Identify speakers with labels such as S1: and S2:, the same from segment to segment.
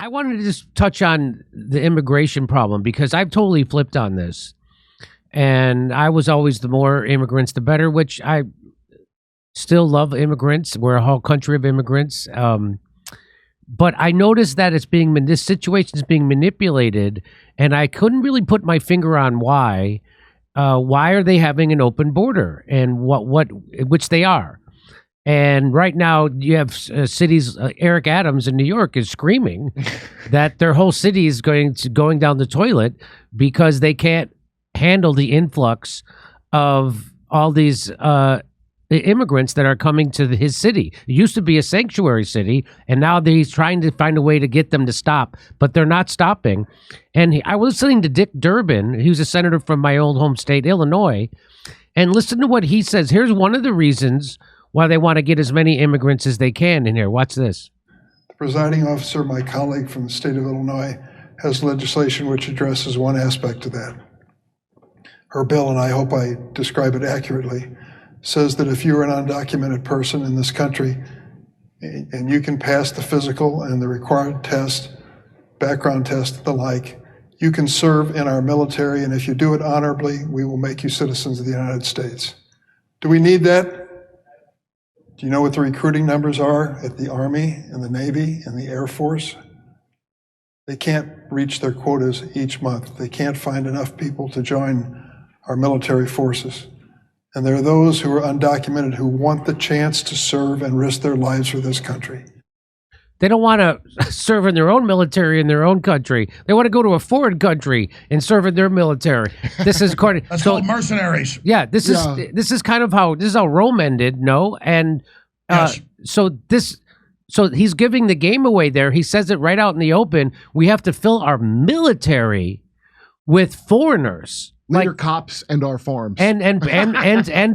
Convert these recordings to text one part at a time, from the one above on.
S1: I wanted to just touch on the immigration problem because I've totally flipped on this. And I was always the more immigrants, the better, which I still love immigrants. We're a whole country of immigrants. But I noticed that this situation is being manipulated, and I couldn't really put my finger on why. Why are they having an open border, and which they are? And right now you have cities. Eric Adams in New York is screaming that their whole city is going down the toilet because they can't handle the influx of all these immigrants that are coming to his city. It used to be a sanctuary city, and now he's trying to find a way to get them to stop, but they're not stopping. And I was listening to Dick Durbin, who's a senator from my old home state, Illinois, and listen to what he says. Here's one of the reasons why they want to get as many immigrants as they can in here. Watch this.
S2: The presiding officer, my colleague from the state of Illinois, has legislation which addresses one aspect of that. Her bill, and I hope I describe it accurately, says that if you're an undocumented person in this country and you can pass the physical and the required test, background test, the like, you can serve in our military, and if you do it honorably, we will make you citizens of the United States. Do we need that? Do you know what the recruiting numbers are at the Army and the Navy and the Air Force? They can't reach their quotas each month. They can't find enough people to join our military forces. And there are those who are undocumented who want the chance to serve and risk their lives for this country.
S1: They don't want to serve in their own military in their own country. They want to go to a foreign country and serve in their military. This is according.
S3: That's called mercenaries.
S1: Yeah, this is kind of how Rome ended. No, and
S3: Yes.
S1: so he's giving the game away there. He says it right out in the open. We have to fill our military with foreigners.
S4: Later cops and our farms.
S1: And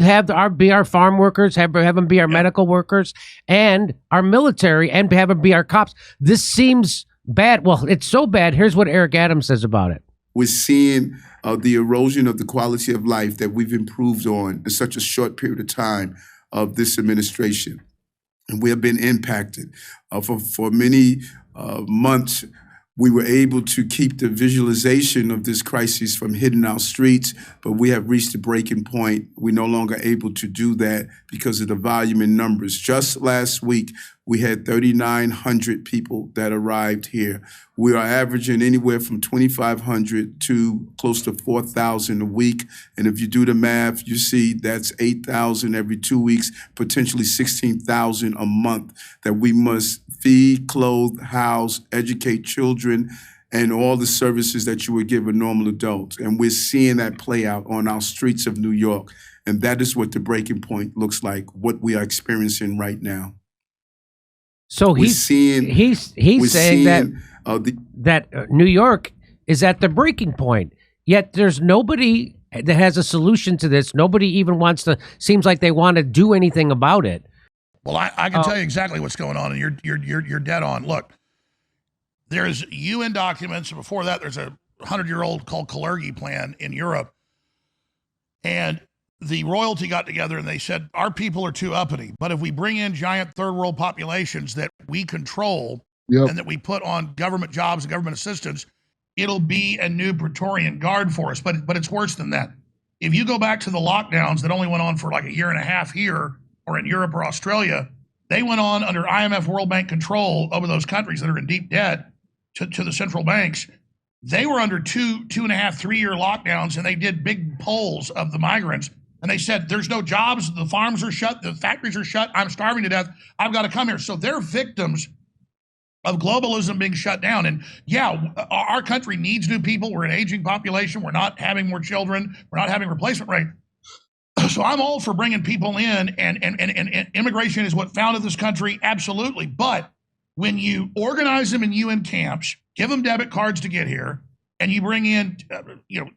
S1: have be our farm workers, have them be our medical workers, and our military, and have them be our cops. This seems bad. Well, it's so bad. Here's what Eric Adams says about it.
S5: We're seeing the erosion of the quality of life that we've improved on in such a short period of time of this administration. And we have been impacted. For many months, we were able to keep the visualization of this crisis from hitting our streets, but we have reached a breaking point. We're no longer able to do that because of the volume in numbers. Just last week, we had 3,900 people that arrived here. We are averaging anywhere from 2,500 to close to 4,000 a week. And if you do the math, you see that's 8,000 every 2 weeks, potentially 16,000 a month that we must feed, clothe, house, educate children, and all the services that you would give a normal adult. And we're seeing that play out on our streets of New York. And that is what the breaking point looks like, what we are experiencing right now.
S1: So he's saying that New York is at the breaking point. Yet there's nobody that has a solution to this. Nobody even seems like they want to do anything about it.
S3: Well, I can tell you exactly what's going on, and you're dead on. Look, there's UN documents, and before that, there's a 100-year-old called Kalergi Plan in Europe, and the royalty got together and they said, our people are too uppity, but if we bring in giant third world populations that we control and that we put on government jobs and government assistance, it'll be a new Praetorian Guard for us. But it's worse than that. If you go back to the lockdowns that only went on for like a year and a half here or in Europe or Australia, they went on under IMF World Bank control over those countries that are in deep debt to the central banks. They were under 2.5, 3 year lockdowns, and they did big polls of the migrants. And they said, there's no jobs, the farms are shut, the factories are shut, I'm starving to death, I've got to come here. So they're victims of globalism being shut down. And yeah, our country needs new people. We're an aging population. We're not having more children. We're not having replacement rate. So I'm all for bringing people in, and immigration is what founded this country, absolutely. But when you organize them in UN camps, give them debit cards to get here, and you bring in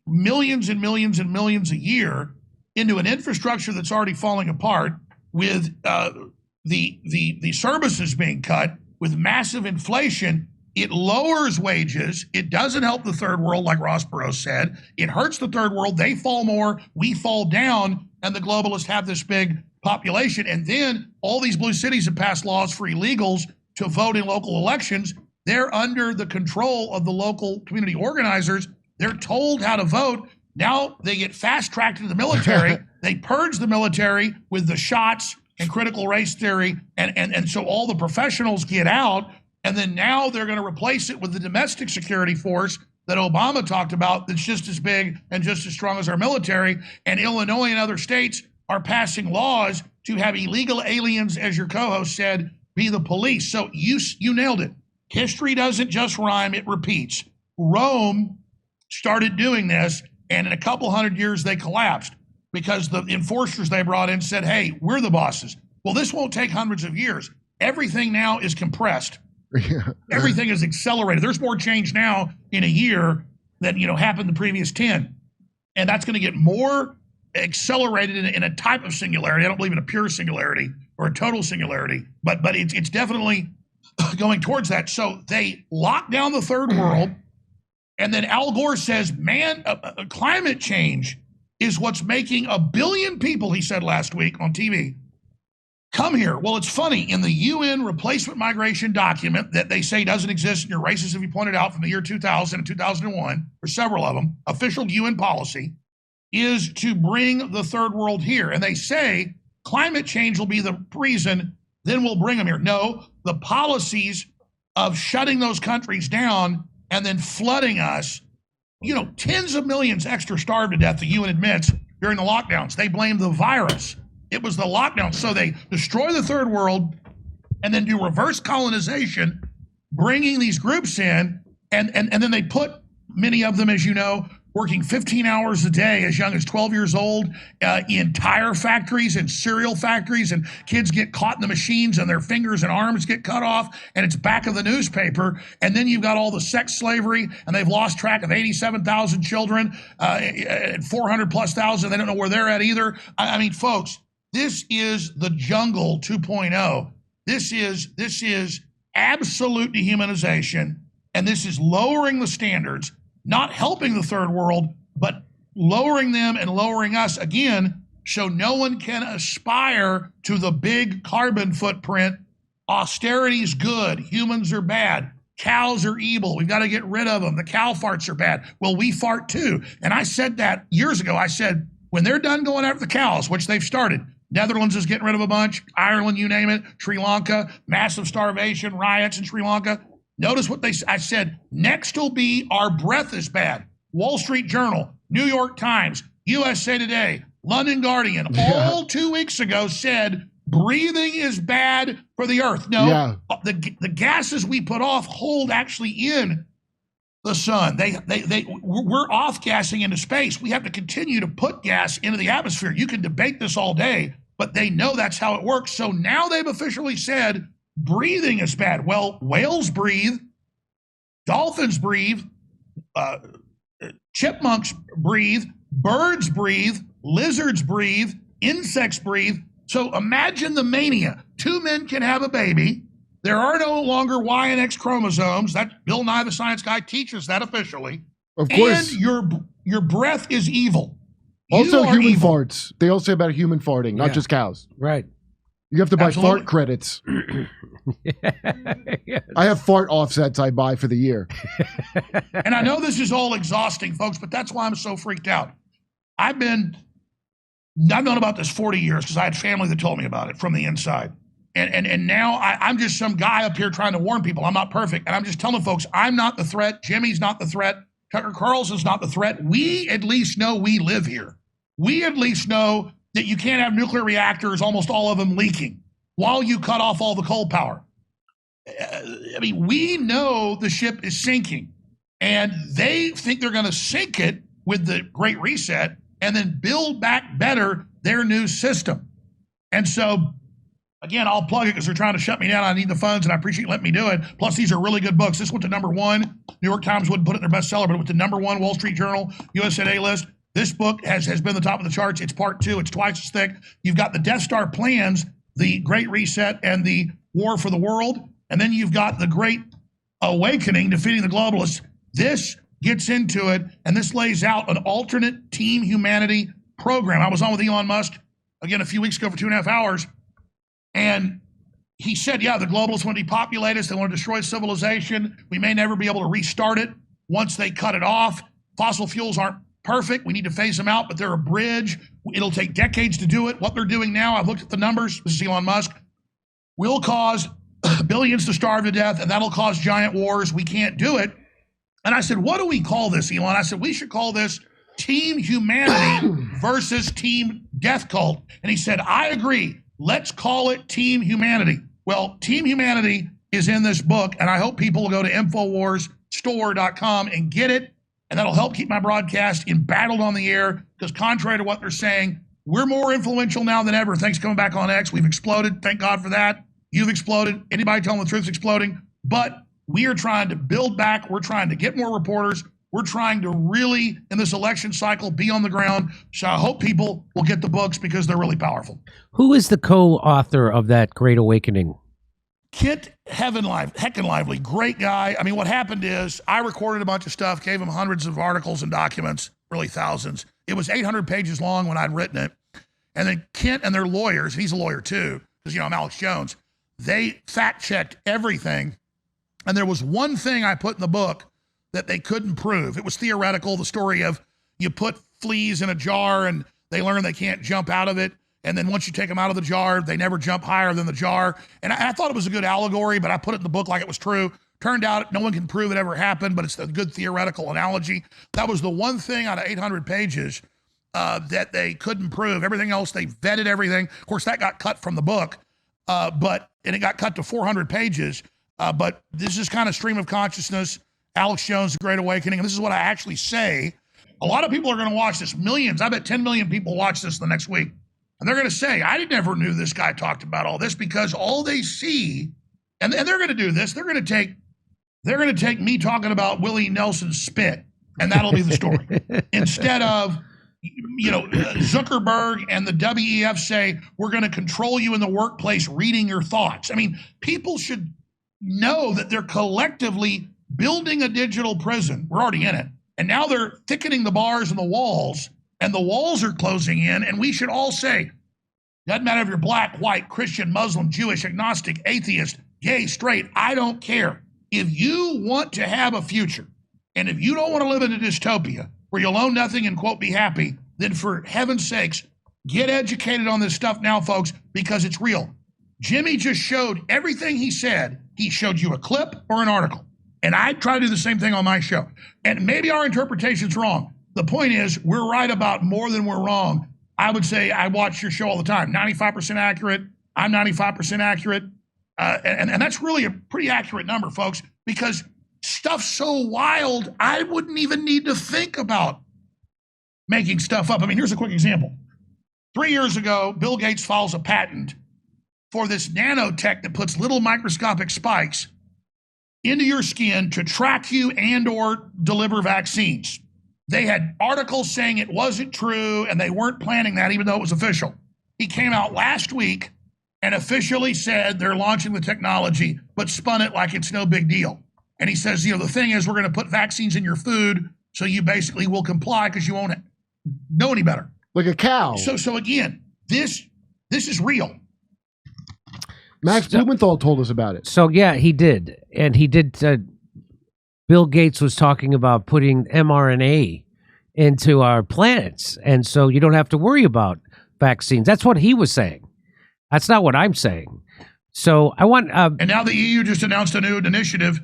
S3: millions and millions and millions a year into an infrastructure that's already falling apart, with the services being cut, with massive inflation, it lowers wages. It doesn't help the third world, like Ross Perot said. It hurts the third world. They fall more, we fall down, and the globalists have this big population. And then all these blue cities have passed laws for illegals to vote in local elections. They're under the control of the local community organizers. They're told how to vote. Now they get fast-tracked into the military. They purge the military with the shots and critical race theory, and so all the professionals get out, and then now they're going to replace it with the domestic security force that Obama talked about that's just as big and just as strong as our military. And Illinois and other states are passing laws to have illegal aliens, as your co-host said, be the police. So you nailed it. History doesn't just rhyme, it repeats. Rome started doing this, and in a couple hundred years, they collapsed because the enforcers they brought in said, hey, we're the bosses. Well, this won't take hundreds of years. Everything now is compressed. Everything is accelerated. There's more change now in a year than happened the previous 10. And that's going to get more accelerated in a type of singularity. I don't believe in a pure singularity or a total singularity, but it's definitely going towards that. So they lock down the third world, and then Al Gore says, man, climate change is what's making 1 billion people, he said last week on TV, come here. Well, it's funny. In the UN replacement migration document that they say doesn't exist, and your racists have you pointed out from the year 2000 and 2001, or several of them, official UN policy, is to bring the third world here. And they say climate change will be the reason, then we'll bring them here. No, the policies of shutting those countries down and then flooding us, tens of millions extra starved to death, the UN admits, during the lockdowns. They blame the virus. It was the lockdown. So they destroy the third world and then do reverse colonization, bringing these groups in, and then they put many of them, as you know, working 15 hours a day as young as 12 years old in tire factories and cereal factories, and kids get caught in the machines and their fingers and arms get cut off, and it's back of the newspaper. And then you've got all the sex slavery, and they've lost track of 87,000 children, 400 plus thousand. They don't know where they're at either. I mean, folks, this is the jungle 2.0. This is absolute dehumanization, and this is lowering the standards, not helping the third world, but lowering them and lowering us again, so no one can aspire to the big carbon footprint. Austerity's good. Humans are bad. Cows are evil. We've got to get rid of them. The cow farts are bad. Well, we fart too. And I said that years ago. I said, when they're done going after the cows, which they've started, Netherlands is getting rid of a bunch, Ireland, you name it, Sri Lanka, massive starvation, riots in Sri Lanka. Notice what I said, next will be our breath is bad. Wall Street Journal, New York Times, USA Today, London Guardian, all 2 weeks ago said breathing is bad for the earth. No, the gases we put off hold actually in the sun. We're off gassing into space. We have to continue to put gas into the atmosphere. You can debate this all day, but they know that's how it works. So now they've officially said breathing is bad. Well, whales breathe, dolphins breathe, chipmunks breathe, birds breathe, lizards breathe, insects breathe. So imagine the mania. 2 men can have a baby. There are no longer Y and X chromosomes. That Bill Nye the Science Guy teaches that officially.
S4: Of course.
S3: And your breath is evil.
S4: Also human farts. They all say about human farting, not just cows.
S1: Right.
S4: You have to buy fart credits.
S1: Yes.
S4: I have fart offsets I buy for the year.
S3: And I know this is all exhausting, folks, but that's why I'm so freaked out. I've known about this 40 years because I had family that told me about it from the inside. And now I'm just some guy up here trying to warn people. I'm not perfect. And I'm just telling folks, I'm not the threat. Jimmy's not the threat. Tucker Carlson's not the threat. We at least know we live here. We at least know that you can't have nuclear reactors, almost all of them leaking, while you cut off all the coal power. I mean, we know the ship is sinking, and they think they're going to sink it with the Great Reset and then build back better their new system. And so, again, I'll plug it because they're trying to shut me down. I need the funds, and I appreciate you letting me do it. Plus, these are really good books. This went to #1. New York Times wouldn't put it in their bestseller, but it went to #1 Wall Street Journal, USA Today list. This book has been the top of the charts. It's part 2. It's twice as thick. You've got the Death Star plans, the Great Reset, and the War for the World. And then you've got the Great Awakening, defeating the globalists. This gets into it, and this lays out an alternate team humanity program. I was on with Elon Musk, again, a few weeks ago for 2.5 hours. And he said, yeah, the globalists want to depopulate us. They want to destroy civilization. We may never be able to restart it once they cut it off. Fossil fuels aren't perfect. We need to phase them out, but they're a bridge. It'll take decades to do it. What they're doing now, I've looked at the numbers, this is Elon Musk, will cause billions to starve to death, and that'll cause giant wars. We can't do it. And I said, what do we call this, Elon? I said, we should call this Team Humanity versus Team Death Cult. And he said, I agree. Let's call it Team Humanity. Well, Team Humanity is in this book, and I hope people will go to InfoWarsStore.com and get it, and that'll help keep my broadcast embattled on the air, because contrary to what they're saying, we're more influential now than ever. Thanks for coming back on X. We've exploded. Thank God for that. You've exploded. Anybody telling the truth is exploding. But we are trying to build back. We're trying to get more reporters. We're trying to really, in this election cycle, be on the ground. So I hope people will get the books because they're really powerful.
S1: Who is the co-author of that Great Awakening?
S3: Kit Heckin Lively, great guy. I mean, what happened is I recorded a bunch of stuff, gave him hundreds of articles and documents, really thousands. It was 800 pages long when I'd written it. And then Kent and their lawyers, he's a lawyer too, because, I'm Alex Jones, they fact-checked everything. And there was one thing I put in the book that they couldn't prove. It was theoretical, the story of you put fleas in a jar and they learn they can't jump out of it. And then once you take them out of the jar, they never jump higher than the jar. And I thought it was a good allegory, but I put it in the book like it was true. Turned out no one can prove it ever happened, but it's a good theoretical analogy. That was the one thing out of 800 pages that they couldn't prove. Everything else, they vetted everything. Of course, that got cut from the book, and it got cut to 400 pages. But this is kind of stream of consciousness, Alex Jones, The Great Awakening. And this is what I actually say. A lot of people are going to watch this. Millions. I bet 10 million people watch this the next week. And they're going to say, I never knew this guy talked about all this, because all they see, and they're going to do this, they're going to take me talking about Willie Nelson's spit, and that'll be the story. Instead of, Zuckerberg and the WEF say, we're going to control you in the workplace reading your thoughts. I mean, people should know that they're collectively building a digital prison. We're already in it. And now they're thickening the bars and the walls are closing in. And we should all say, doesn't matter if you're black, white, Christian, Muslim, Jewish, agnostic, atheist, gay, straight, I don't care. If you want to have a future, and if you don't want to live in a dystopia where you'll own nothing and, quote, be happy, then for heaven's sakes, get educated on this stuff now, folks, because it's real. Jimmy just showed everything he said. He showed you a clip or an article. And I try to do the same thing on my show. And maybe our interpretation's wrong. The point is, we're right about more than we're wrong. I would say I watch your show all the time. 95% accurate. I'm 95% accurate. And that's really a pretty accurate number, folks, because stuff's so wild, I wouldn't even need to think about making stuff up. I mean, here's a quick example. 3 years ago, Bill Gates files a patent for this nanotech that puts little microscopic spikes into your skin to track you and or deliver vaccines. They had articles saying it wasn't true and they weren't planning that, even though it was official. He came out last week and officially said they're launching the technology, but spun it like it's no big deal. And he says, the thing is, we're going to put vaccines in your food so you basically will comply because you won't know any better.
S4: Like a cow.
S3: So again, this is real.
S4: Max Blumenthal told us about it.
S1: So yeah, he did. And he did. Bill Gates was talking about putting mRNA into our planets. And so you don't have to worry about vaccines. That's what he was saying. That's not what I'm saying. So I want.
S3: And now the EU just announced a new initiative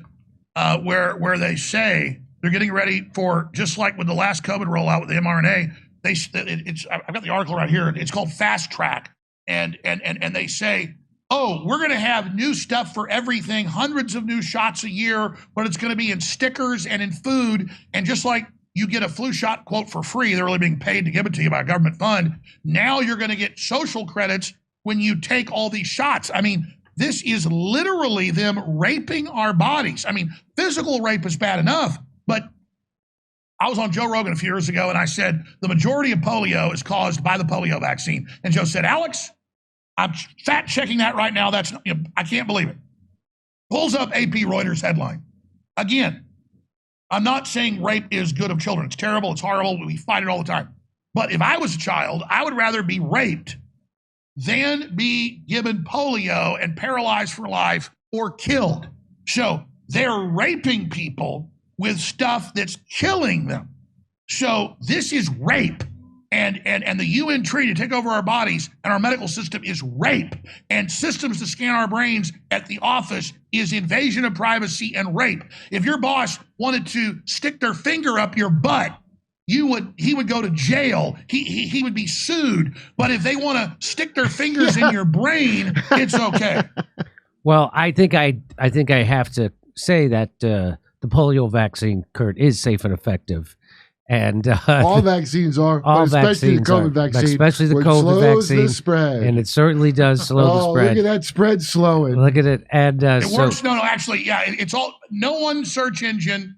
S3: where they say they're getting ready for, just like with the last COVID rollout with the mRNA. I've got the article right here. It's called Fast Track, and they say, oh, we're going to have new stuff for everything, hundreds of new shots a year, but it's going to be in stickers and in food. And just like you get a flu shot, quote, for free, they're really being paid to give it to you by a government fund. Now you're going to get social credits when you take all these shots. I mean, this is literally them raping our bodies. I mean, physical rape is bad enough, but I was on Joe Rogan a few years ago and I said, the majority of polio is caused by the polio vaccine. And Joe said, Alex, I'm fact checking that right now. That's, I can't believe it. Pulls up AP Reuters headline. Again, I'm not saying rape is good of children. It's terrible. It's horrible. We fight it all the time. But if I was a child, I would rather be raped than be given polio and paralyzed for life or killed. So they're raping people with stuff that's killing them. So this is rape. And the UN treaty to take over our bodies and our medical system is rape. And systems to scan our brains at the office is invasion of privacy and rape. If your boss wanted to stick their finger up your butt, he would go to jail. He would be sued. But if they want to stick their fingers in your brain, it's okay.
S1: Well, I think I have to say that the polio vaccine, Kurt, is safe and effective. And
S4: all vaccines are,
S1: all
S4: especially the COVID vaccine,
S1: especially the COVID
S4: slows
S1: vaccine,
S4: the spread.
S1: And it certainly does slow the spread.
S4: Look at that spread slowing.
S1: Look at it, and
S3: it works. No, actually, yeah, it's all. No one search engine.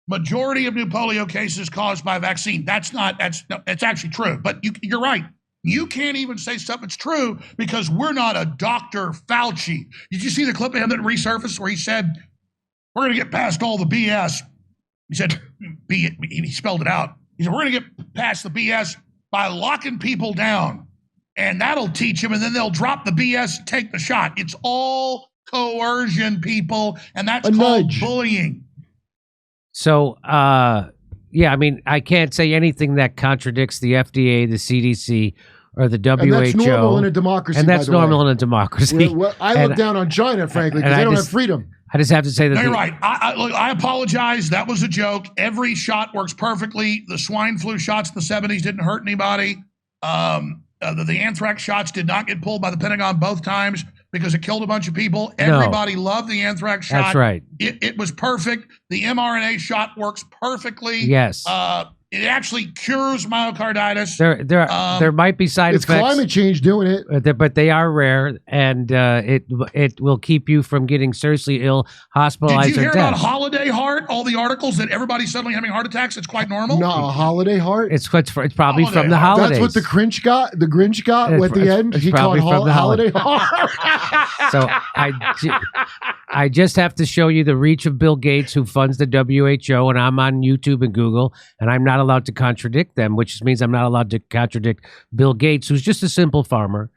S3: Majority of new polio cases caused by vaccine. That's actually true. But you're right. You can't even say stuff that's true because we're not a Dr. Fauci. Did you see the clip of him that resurfaced where he said, "We're going to get past all the BS." He said, he spelled it out. He said, "We're going to get past the BS by locking people down, and that'll teach them, and then they'll drop the BS and take the shot." It's all coercion, people, and that's called bullying.
S1: So, yeah, I mean, I can't say anything that contradicts the FDA, the CDC, or the WHO.
S4: And that's normal in a democracy,
S1: and that's normal in a democracy.
S4: I look down on China, frankly, because they don't have freedom.
S1: I just have to say that.
S3: No, you're right. I apologize. That was a joke. Every shot works perfectly. The swine flu shots in the 70s didn't hurt anybody. The anthrax shots did not get pulled by the Pentagon both times because it killed a bunch of people. Everybody loved the anthrax shot.
S1: That's right.
S3: It was perfect. The mRNA shot works perfectly.
S1: Yes.
S3: It actually cures myocarditis.
S1: There might be side
S4: effects. It's climate change doing it,
S1: but they are rare, and it will keep you from getting seriously ill, hospitalized,
S3: Did you hear
S1: or dead.
S3: about Holiday Heart? All the articles that everybody's suddenly having heart attacks. It's quite normal.
S4: No, Holiday Heart.
S1: It's probably from the holidays.
S4: That's what the Grinch got. The Grinch got at the end. He called Holiday Heart.
S1: So I just have to show you the reach of Bill Gates, who funds the WHO, and I'm on YouTube and Google, and I'm not allowed to contradict them, which means I'm not allowed to contradict Bill Gates, who's just a simple farmer.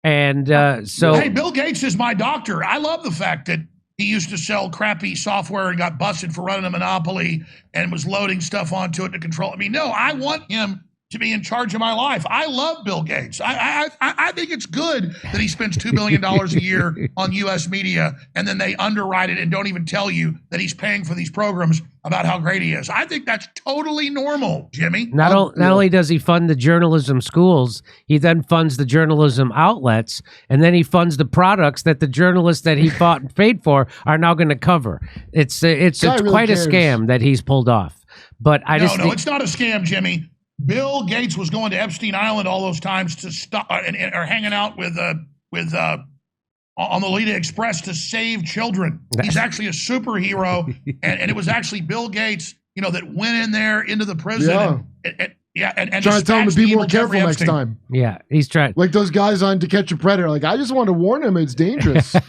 S1: And
S3: hey, Bill Gates is my doctor. I love the fact that he used to sell crappy software and got busted for running a monopoly and was loading stuff onto it to control. I mean, no, I want him to be in charge of my life. I love Bill Gates. I think it's good that he spends $2 billion a year on U.S. media, and then they underwrite it and don't even tell you that he's paying for these programs about how great he is. I think that's totally normal, Jimmy.
S1: Not only does he fund the journalism schools, he then funds the journalism outlets, and then he funds the products that the journalists that he bought and paid for are now going to cover. It's really quite a scam that he's pulled off. But
S3: it's not a scam, Jimmy. Bill Gates was going to Epstein Island all those times to stop or hanging out with on the Lolita Express to save children. He's actually a superhero, and it was actually Bill Gates, that went in there into the prison. And
S4: trying to tell him to be more careful next time.
S1: Yeah, he's trying.
S4: Like those guys on To Catch a Predator. Like, I just wanted to warn him, it's dangerous.
S3: Do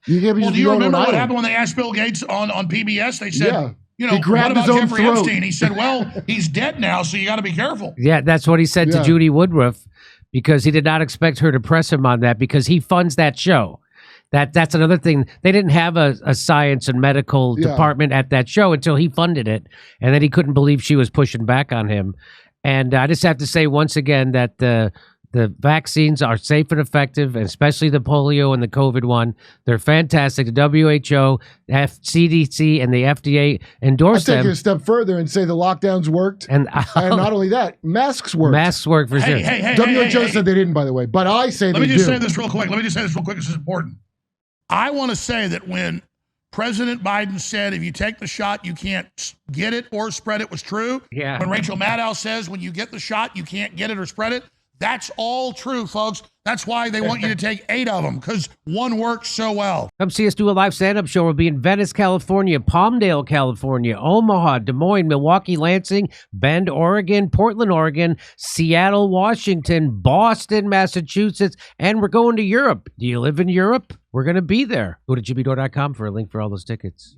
S3: you remember what happened when they asked Bill Gates on PBS? They said,
S4: he grabbed
S3: what about
S4: his own
S3: Jeffrey
S4: throat.
S3: Epstein? He said, well, he's dead now, so you got to be careful.
S1: Yeah, that's what he said to Judy Woodruff, because he did not expect her to press him on that, because he funds that show. That's another thing. They didn't have a science and medical department at that show until he funded it, and then he couldn't believe she was pushing back on him. And I just have to say once again that the vaccines are safe and effective, and especially the polio and the COVID one. They're fantastic. The WHO, CDC, and the FDA endorse them.
S4: I'll take it a step further and say the lockdowns worked. And not only that, masks worked.
S1: Masks work for sure.
S4: WHO said they didn't, by the way. But I say they do.
S3: Let me just say this real quick. This is important. I want to say that when President Biden said if you take the shot, you can't get it or spread it was true.
S1: Yeah.
S3: When Rachel Maddow says when you get the shot, you can't get it or spread it. That's all true, folks. That's why they want you to take 8 of them, because one works so well.
S1: Come see us do a live stand-up show. We'll be in Venice, California, Palmdale, California, Omaha, Des Moines, Milwaukee, Lansing, Bend, Oregon, Portland, Oregon, Seattle, Washington, Boston, Massachusetts, and we're going to Europe. Do you live in Europe? We're going to be there. Go to jimmydore.com for a link for all those tickets.